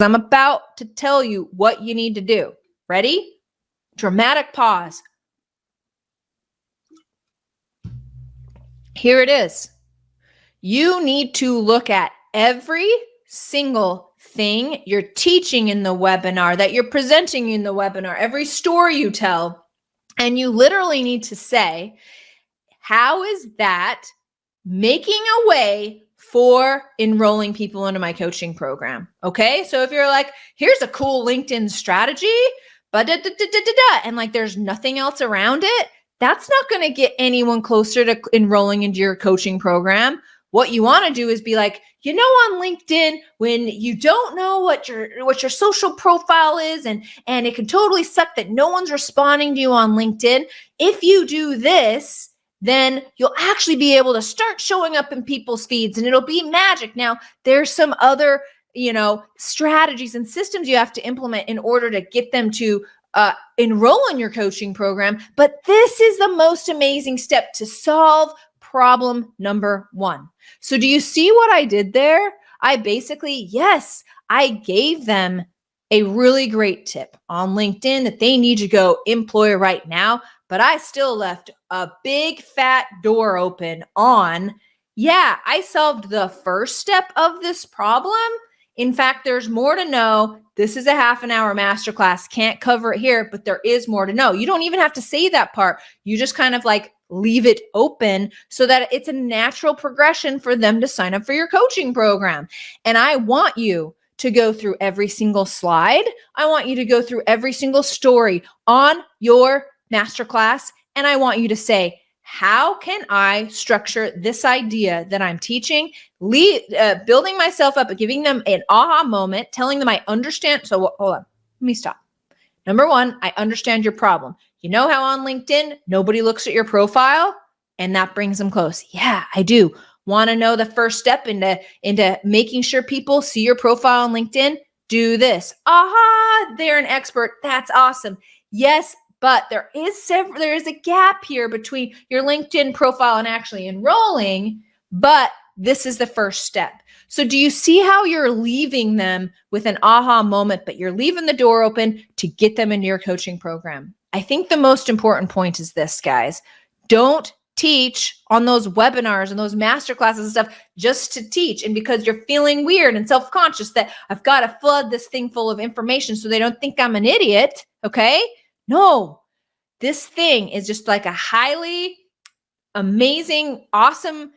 I'm about to tell you what you need to do. Ready? Dramatic pause. Here it is. You need to look at every single thing you're teaching in the webinar, that you're presenting in the webinar, every story you tell, and you literally need to say, how is that making a way for enrolling people into my coaching program? Okay, so if you're like, here's a cool LinkedIn strategy, but and like there's nothing else around it, that's not going to get anyone closer to enrolling into your coaching program. What you want to do is be like, on LinkedIn, when you don't know what your social profile is, and it can totally suck that no one's responding to you on LinkedIn. If you do this, then you'll actually be able to start showing up in people's feeds and it'll be magic. Now, there's some other, strategies and systems you have to implement in order to get them to enroll in your coaching program. But this is the most amazing step to solve problem number 1. So do you see what I did there? I gave them a really great tip on LinkedIn that they need to go employ right now, but I still left a big fat door open on, I solved the first step of this problem. In fact, there's more to know. This is a half an hour masterclass. Can't cover it here, but there is more to know. You don't even have to say that part. You just kind of like leave it open so that it's a natural progression for them to sign up for your coaching program. And I want you to go through every single slide. I want you to go through every single story on your masterclass. And I want you to say, how can I structure this idea that I'm teaching, building myself up, giving them an aha moment, telling them I understand. So hold on, let me stop. Number 1, I understand your problem. You know how on LinkedIn, nobody looks at your profile and that brings them close? Yeah, I do. Want to know the first step into making sure people see your profile on LinkedIn? Do this. Aha, they're an expert. That's awesome. Yes, but there is a gap here between your LinkedIn profile and actually enrolling, but this is the first step. So do you see how you're leaving them with an aha moment, but you're leaving the door open to get them into your coaching program? I think the most important point is this, guys. Don't teach on those webinars and those masterclasses and stuff just to teach. And because you're feeling weird and self-conscious that I've got to flood this thing full of information so they don't think I'm an idiot. Okay. No, this thing is just like a highly amazing, awesome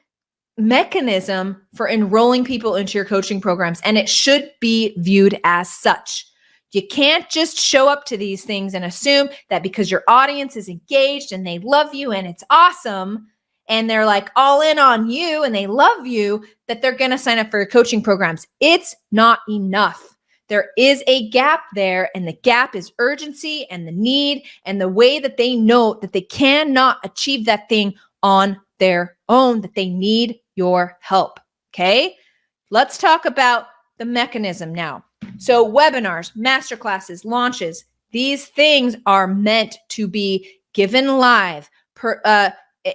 mechanism for enrolling people into your coaching programs. And it should be viewed as such. You can't just show up to these things and assume that because your audience is engaged and they love you and it's awesome and they're like all in on you and they love you, that they're going to sign up for your coaching programs. It's not enough. There is a gap there, and the gap is urgency and the need and the way that they know that they cannot achieve that thing on their own, that they need your help. Okay, let's talk about the mechanism now. So webinars, masterclasses, launches, these things are meant to be given live,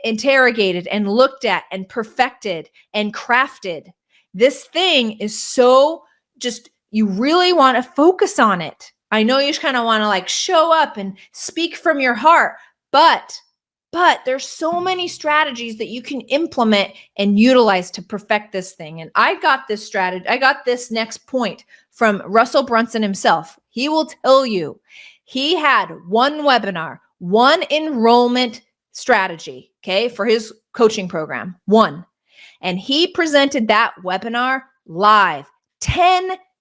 interrogated and looked at and perfected and crafted. This thing is so just, you really want to focus on it. I know you just kind of want to like show up and speak from your heart, but there's so many strategies that you can implement and utilize to perfect this thing. And I got this strategy. I got this next point from Russell Brunson himself. He will tell you he had one webinar, one enrollment strategy, okay, for his coaching program, one. And he presented that webinar live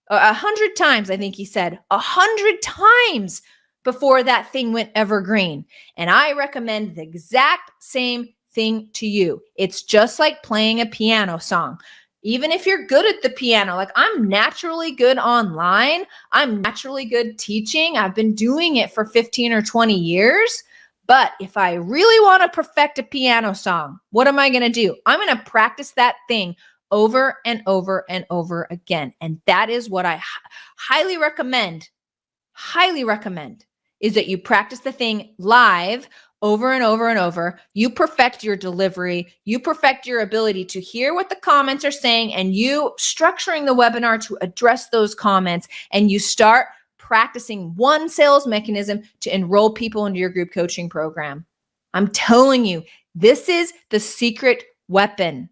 100 times, I think he said, 100 times before that thing went evergreen. And I recommend the exact same thing to you. It's just like playing a piano song. Even if you're good at the piano, like I'm naturally good online, I'm naturally good teaching. I've been doing it for 15 or 20 years. But if I really want to perfect a piano song, what am I going to do? I'm going to practice that thing over and over and over again. And that is what I highly recommend, is that you practice the thing live over and over and over. You perfect your delivery. You perfect your ability to hear what the comments are saying, and you structuring the webinar to address those comments, and you start practicing one sales mechanism to enroll people into your group coaching program. I'm telling you, this is the secret weapon.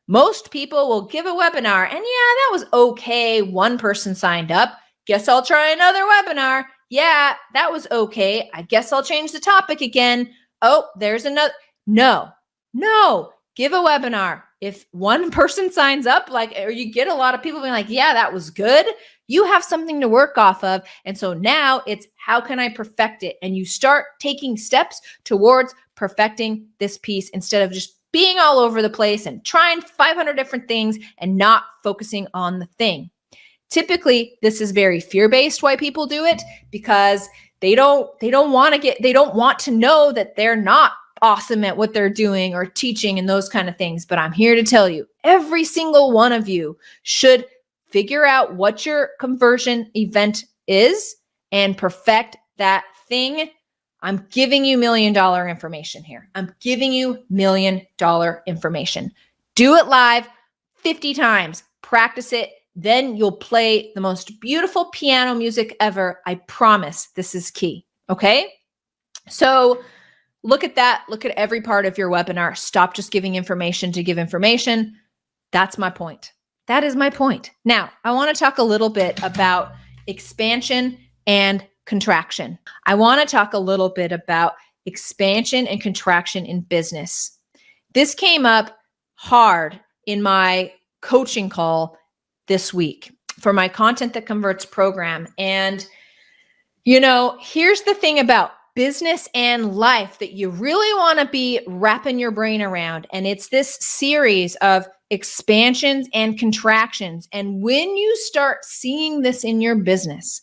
Most people will give a webinar and yeah, that was okay. One person signed up. Guess I'll try another webinar. Yeah, that was okay. I guess I'll change the topic again. Oh, there's another. No, give a webinar. If one person signs up, or you get a lot of people being like, yeah, that was good, you have something to work off of. And so now it's, how can I perfect it? And you start taking steps towards perfecting this piece instead of just being all over the place and trying 500 different things and not focusing on the thing. Typically, this is very fear-based why people do it, because they don't want to know that they're not awesome at what they're doing or teaching and those kind of things. But I'm here to tell you, every single one of you should figure out what your conversion event is and perfect that thing. I'm giving you $1 million information here. I'm giving you $1 million information. Do it live 50 times. Practice it. Then you'll play the most beautiful piano music ever. I promise this is key. Okay? So look at that. Look at every part of your webinar. Stop just giving information to give information. That's my point. That is my point. Now, I want to talk a little bit about expansion and contraction. I want to talk a little bit about expansion and contraction in business. This came up hard in my coaching call this week for my Content That Converts program. And, here's the thing about business and life that you really want to be wrapping your brain around. And it's this series of expansions and contractions. And when you start seeing this in your business,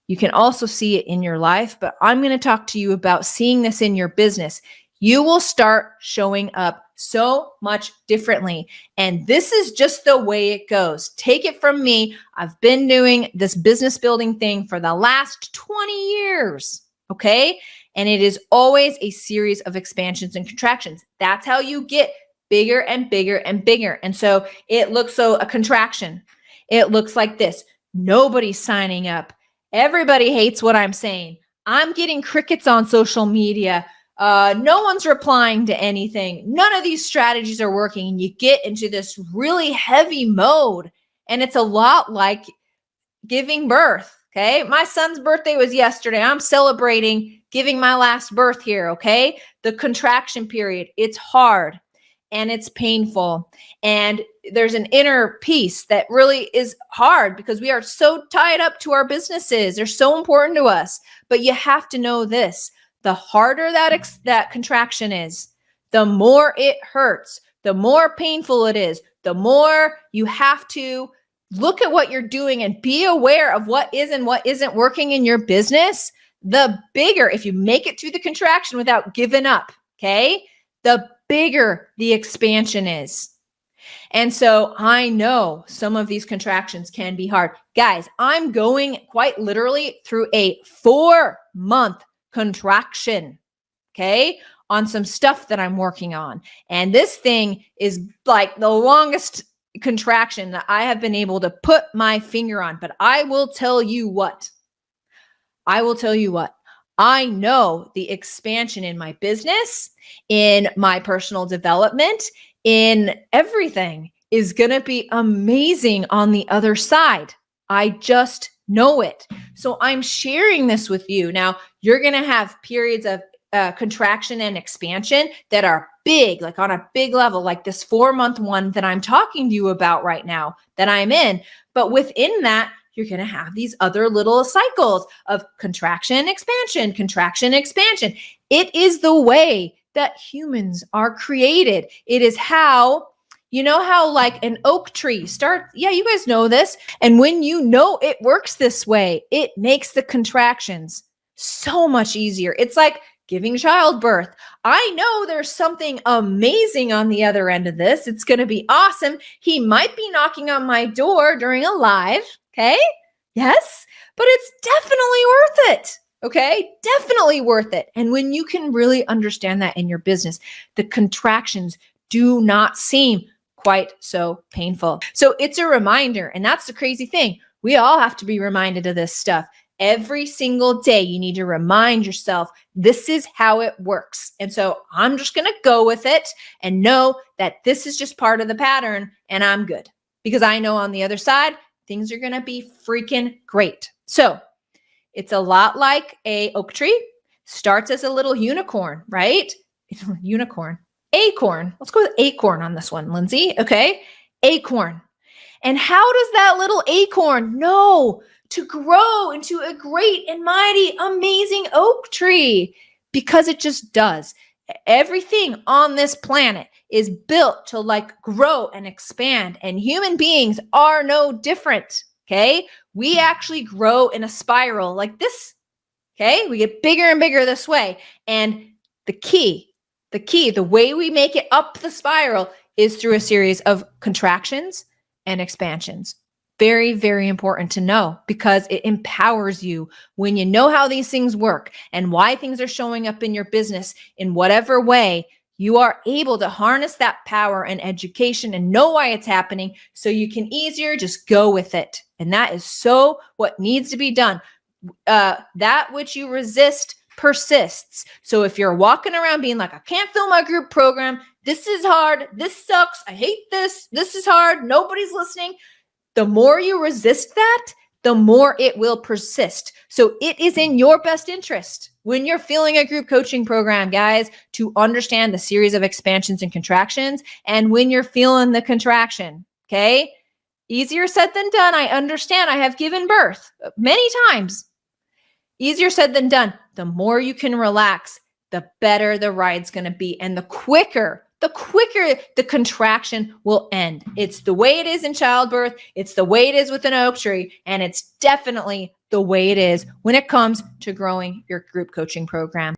you can also see it in your life, but I'm going to talk to you about seeing this in your business. You will start showing up so much differently. And this is just the way it goes. Take it from me. I've been doing this business building thing for the last 20 years. Okay. And it is always a series of expansions and contractions. That's how you get bigger and bigger and bigger. And so a contraction, it looks like this. Nobody's signing up. Everybody hates what I'm saying. I'm getting crickets on social media. No one's replying to anything. None of these strategies are working. And you get into this really heavy mode. And it's a lot like giving birth. Okay. My son's birthday was yesterday. I'm celebrating giving my last birth here. Okay. The contraction period, it's hard and it's painful. And there's an inner peace that really is hard because we are so tied up to our businesses. They're so important to us. But you have to know this. The harder that contraction is, the more it hurts, the more painful it is, the more you have to look at what you're doing and be aware of what is and what isn't working in your business. The bigger, if you make it through the contraction without giving up, okay, the bigger the expansion is. And so I know some of these contractions can be hard. Guys, I'm going quite literally through a 4-month contraction, okay, on some stuff that I'm working on. And this thing is like the longest contraction that I have been able to put my finger on. But I will tell you what. I know the expansion in my business, in my personal development, in everything is going to be amazing on the other side. I just know it. So I'm sharing this with you. Now, you're going to have periods of contraction and expansion that are big, like on a big level, like this 4-month one that I'm talking to you about right now that I'm in. But within that, you're going to have these other little cycles of contraction, expansion, contraction, expansion. It is the way that humans are created. It is how, how like an oak tree starts. Yeah, you guys know this. And when you know it works this way, it makes the contractions so much easier. It's like giving childbirth. I know there's something amazing on the other end of this. It's going to be awesome. He might be knocking on my door during a live. Okay. Yes, but it's definitely worth it. Okay, definitely worth it. And when you can really understand that in your business, the contractions do not seem quite so painful. So it's a reminder. And that's the crazy thing. We all have to be reminded of this stuff. Every single day, you need to remind yourself this is how it works. And so I'm just going to go with it and know that this is just part of the pattern and I'm good because I know on the other side, things are going to be freaking great. So it's a lot like a oak tree. Starts as a little unicorn, right? Unicorn. Acorn. Let's go with acorn on this one, Lindsey. Okay. Acorn. And how does that little acorn know to grow into a great and mighty, amazing oak tree? Because it just does. Everything on this planet is built to like grow and expand, and human beings are no different. Okay. We actually grow in a spiral like this. Okay. We get bigger and bigger this way. And the way we make it up the spiral is through a series of contractions and expansions. Very, very important to know because it empowers you when you know how these things work and why things are showing up in your business in whatever way. You are able to harness that power and education and know why it's happening so you can easier just go with it. And that is so what needs to be done. That which you resist persists. So if you're walking around being like, I can't fill my group program, this is hard, this sucks, I hate this is hard, nobody's listening. The more you resist that, the more it will persist. So it is in your best interest when you're filling a group coaching program, guys, to understand the series of expansions and contractions. And when you're feeling the contraction, okay? Easier said than done. I understand. I have given birth many times. Easier said than done. The more you can relax, the better the ride's going to be. And the quicker the contraction will end. It's the way it is in childbirth. It's the way it is with an oak tree. And it's definitely the way it is when it comes to growing your group coaching program.